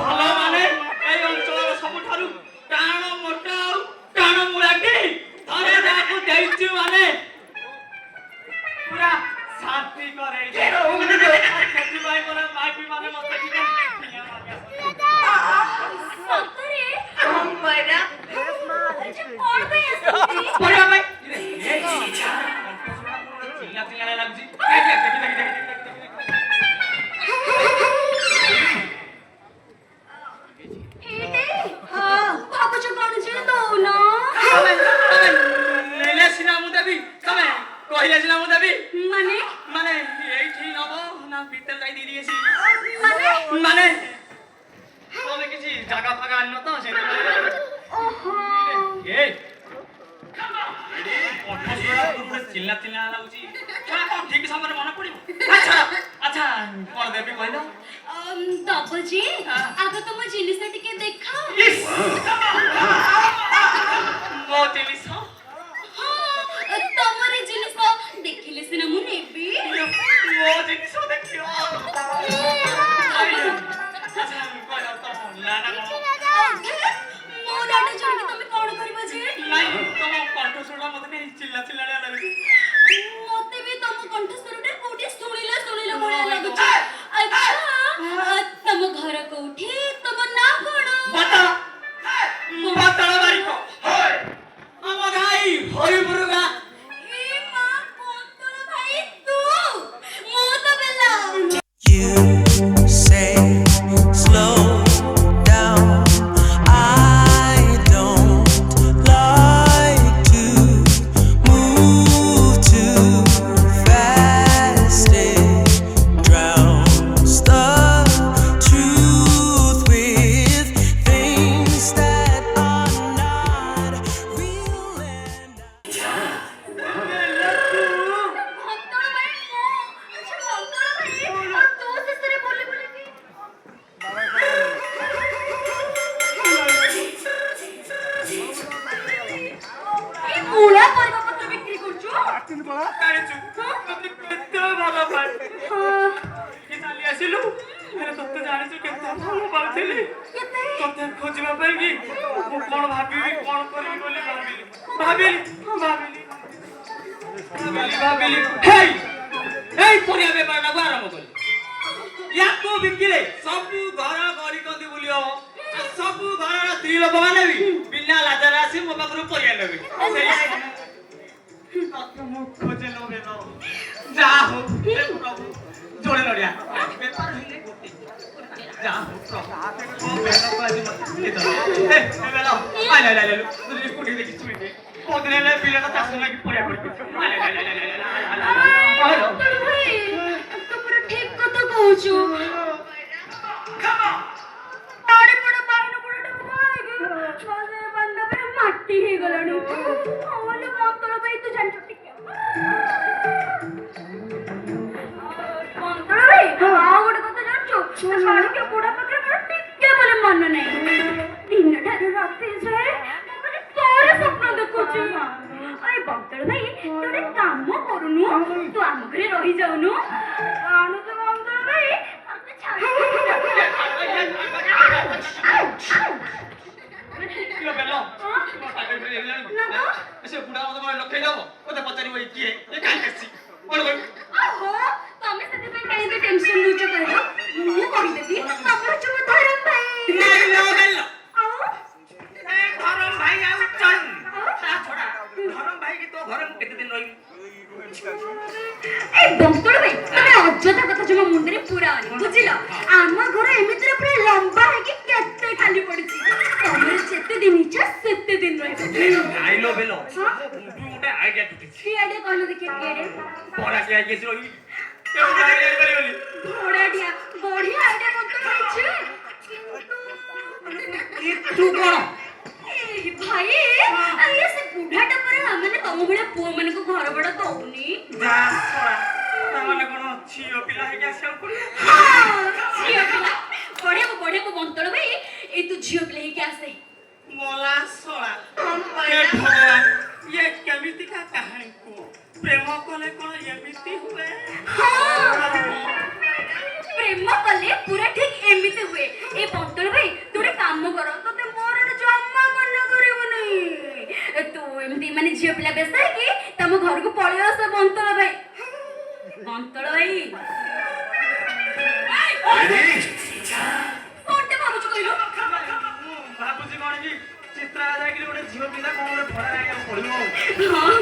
ଭଲ ମାନେ ଏଇ ଅଞ୍ଚଳର ସବୁଠାରୁ ଟାଣ ମୋଟା ଆଉ ଟାଣ ମୁଳାଟି ଥରେ ଯାହାକୁ ଦେଇଛୁ ମାନେ ପୁରା ଶାନ୍ତି କରେଇ ସେଥିପାଇଁ ମୋର ମାଇପି ମାନେ ମତେ ଟିକେ ସତରେ ଅମ୍ପରା କଣ ପାଇଁ ଆସିଛନ୍ତି? ପଢିବା ପାଇଁ ଚିଲ୍ଲା ଚିଲ୍ଲା ଲାଗୁଛି ଭାବୁଛ କଣ ଯେ ଦଉନ? ନେଲେ ସିନା ମୁଁ ଦେବି ତମେ କହିଲେ ସିନା ମୁଁ ଦେବି ମାନେ ମାନେ ଏଇଠି ନବ ନା ଭିତରେ ଯାଇ ଦେଇଦେଇ ଆସିବି ମାନେ ତମେ କିଛି ଜାଗା ଫାଗା ଆଣିନ ତ ସେଥିପାଇଁ ଓହୋ ଏ ଚିଲ୍ଲା ଚିଲ୍ଲା ଲାଗୁଛି ଠିକ ସମୟରେ ମନେ ପଡିବ ଆଚ୍ଛା କଣ ଦେବି କହିଲ ଦବ ଯେ ଆଗ ତମ ଜିନିଷ ଟିକେ ଦେଖ ମୋ ଜିନିଷ ତମର ଜିନିଷ ଦେଖିଲେ ସିନା ମୁଁ ନେବି ମୋ ଜିନିଷ ଦେଖିବ ମୋ ଲାଡୁ ଜଣକି ତମେ କଣ କରିବ ଯେ ନାଇଁ ତମ କଣ୍ଠସ୍ୱରଟା ମତେ କାହିଁ ଚିଲ୍ଲା ଚିଲ୍ଲାଳିଆ ଲାଗୁଛି ମତେ ବି ତମ କଣ୍ଠସ୍ୱରଟା କୋଉଠି ଶୁଣିଲା ଭଳିଆ ଲାଗୁଛି ଆଚ୍ଛା ତମ ଘର କୋଉଠି ତମ ନାଁ କଣ ବତଳ ବାରିକ ଆମ ଭାଇ ହରିପୁରୁଗା ଏ ମା ବନ୍ତଳ ଭାଇ ତୁ ମୁଁ ତ ବେଲା You say slow down. I don't like to move too fast. It drowns the truth with things that are not real and ବନ୍ତଳ ଭାଇ ଆଚ୍ଛା ବନ୍ତଳ ଭାଇ ତୁ ଶେଷରେ ବୋଲି କି ଏ ମୁଳା ପରିବା ପତ୍ର ବିକ୍ରି କରୁଛୁ ଜାଣିଛୁ ତତେ କେତେ ଭଲ ପାଏ କି ଚାଲି ଆସିଲୁ ହେଲେ ତତେ ଜାଣିଛୁ କେତେ ଭଲ ପାଉଥିଲି ତତେ ଖୋଜିବା ପାଇଁ କି ମୁଁ କଣ ଭାବିବି କଣ କରିବି ବୋଲି ଭାବିଲି ହେଇ ପରିବା ବେପାରଟାକୁ ଆରମ୍ଭ କଲି ୟାକୁ ବିକିଲେ ସବୁ ଘର ଗଳି କନ୍ଦି ବୁଲି ହବ ଆଉ ସବୁ ଘରର ସ୍ତ୍ରୀ ଲୋକମାନେ ବି ବିନା ଲାଜରେ ଆସି ମୋ ପାଖରୁ ପରିବା ନେବେ ମୁଁ ଖୋଜେ ନବେ ଯାହା ହଉ ପ୍ରଭୁ ଜଣେ ନଡ଼ିଆ ବେପାର ହେଲେ ଯାହା ହଉ ପ୍ରଭୁ ବେଲକୁ ଆଜି ମତେ ବେଲ ସ୍କୁଟି ଦେଖି ଶୁଣିଦେ କୋଉଦିନ ହେଲେ ପିଲାଟା ଚାଷ ଲାଗି ପରିବା କରିବି ତୁ ପୁରା ଠିକ କଥା କହୁଛୁ ତାରେ ପଡ ବାଇନ ପଡଟାକୁ ବାଇକି ଛାସେ ବାନ୍ନା ପରେ ମାଟି ହେଇଗଲାଣି ଓଲେ ବନ୍ତଳ ଭାଇ ତୁ ଜାଣିଛୁ ଟିକେ ବନ୍ତଳ ଭାଇ ଆଉ ଗୋଟେ କଥା ଜାଣିଛୁ ସାଣିକେ ବୁଢା ପାଖରେ ମୋର ଟିକେ ବୋଲି ମନ ନାହିଁ ଦିନଠାରୁ ରାତି ଯାଏ ମୁଁ ତୋର ସ୍ୱପ୍ନ ଦେଖୁଛି ଏଇ ବନ୍ତଳ ଭାଇ ତୁ ଗୋଟେ କାମ କରୁନୁ ତୁ ଆମ ଘରେ ରହିଯାଉନୁ ଆଣୁ ତୁ ବନ୍ତଳ ଭାଇ ମତେ ସେ ବୁଢା ମତେ ଲକ୍ଷେ ଦବ ମତେ ପଚାରିବ କିଏ ଏ କାହିଁକି ଆସିଛି ତମେ ସେଥିପାଇଁ କାହିଁକି ଟେନସନ ନଉଛ କହିଲ ମୁଁ କହିଦେବି ତମର ଯୋଉ ଧରମ ଭାଇ ଧରମ ଭାଇ ଆଉ ତା ଛଡା ଧରମ ଭାଇ କି ତୋ ଘରେ ମୁଁ କେତେ ଦିନ ରହିବି ଏ ବନ୍ତଳ ଭାଇ ତମେ ଅଯଥା କଥା ଜମା ମୁଣ୍ଡରେ ପୁରାଅନି ବୁଝିଲ ଆମ ଘର ଏମିତିରେ ପୁରା ଲମ୍ବା ହେଇକି କେତେ ଖାଲି ପଡିଛି ତମର ଯେତେ ଦିନ ଇଚ୍ଛା ସେତେ ଦିନ ରହିବ ଆଇଲୋ ବେଲ ଗୋଟେ ଆଇଡିଆ ଟୁଟିଛି କି ଆଇଡିଆ କହିଲ ଦେଖିଆ କି ଆଇଡିଆ ବରା କି ଆଇଡିଆ ରହିବି ବଢିଆ ଆଇଡିଆ ବନ୍ତଳ ଭାଇ ତୁ କଣ ଭାଇ ଇଏ ସେ ବୁଢାଟା ପରା ମାନେ ତମ ଭଳିଆ ପୁଅ ମାନଙ୍କୁ ଘର ଭଡା ଦଉନି ତାମାନେ କଣ ଝିଅ ପିଲା ହେଇକି ଆସିବାକୁ ଝିଅ ପିଲା ବଢିଆକୁ ବନ୍ତଳ ଭାଇ ଏଇ ତୁ ଝିଅ ପିଲା ହେଇକି ଆସେ ମଲା ଶଳା ଭଗବାନ ये केमिति का कहानी को प्रेम कोले कोन एमिति हुए ପ୍ରେମ କଲେ ପୁରା ଠିକ ଏମିତି ହୁଏ। ଏ ବନ୍ତଳ ଭାଇ ତୁ ଗୋଟେ କାମ କର, ତତେ ମୋର ଗୋଟେ ଜମା ମନେ କରିବୁନି। ତୁ ଏମିତି ମାନେ ଝିଅ ପିଲା ବେଶ ହେଇକି ତମ ଘରକୁ ପଳେଇ ଆସ ବନ୍ତଳ ଭାଇ। ବନ୍ତଳ ଭାଇ କଣଟେ ଭାବୁଛୁ କହିଲୁ? ମୁଁ ଭାବୁଛି କଣ କି ଚିତ୍ରା ଯାଇକି ଗୋଟେ ଝିଅ ପିଲା କଣ ଗୋଟେ ଭଡ଼ା ଆଣିବାକୁ ପଡିବ। ହଁ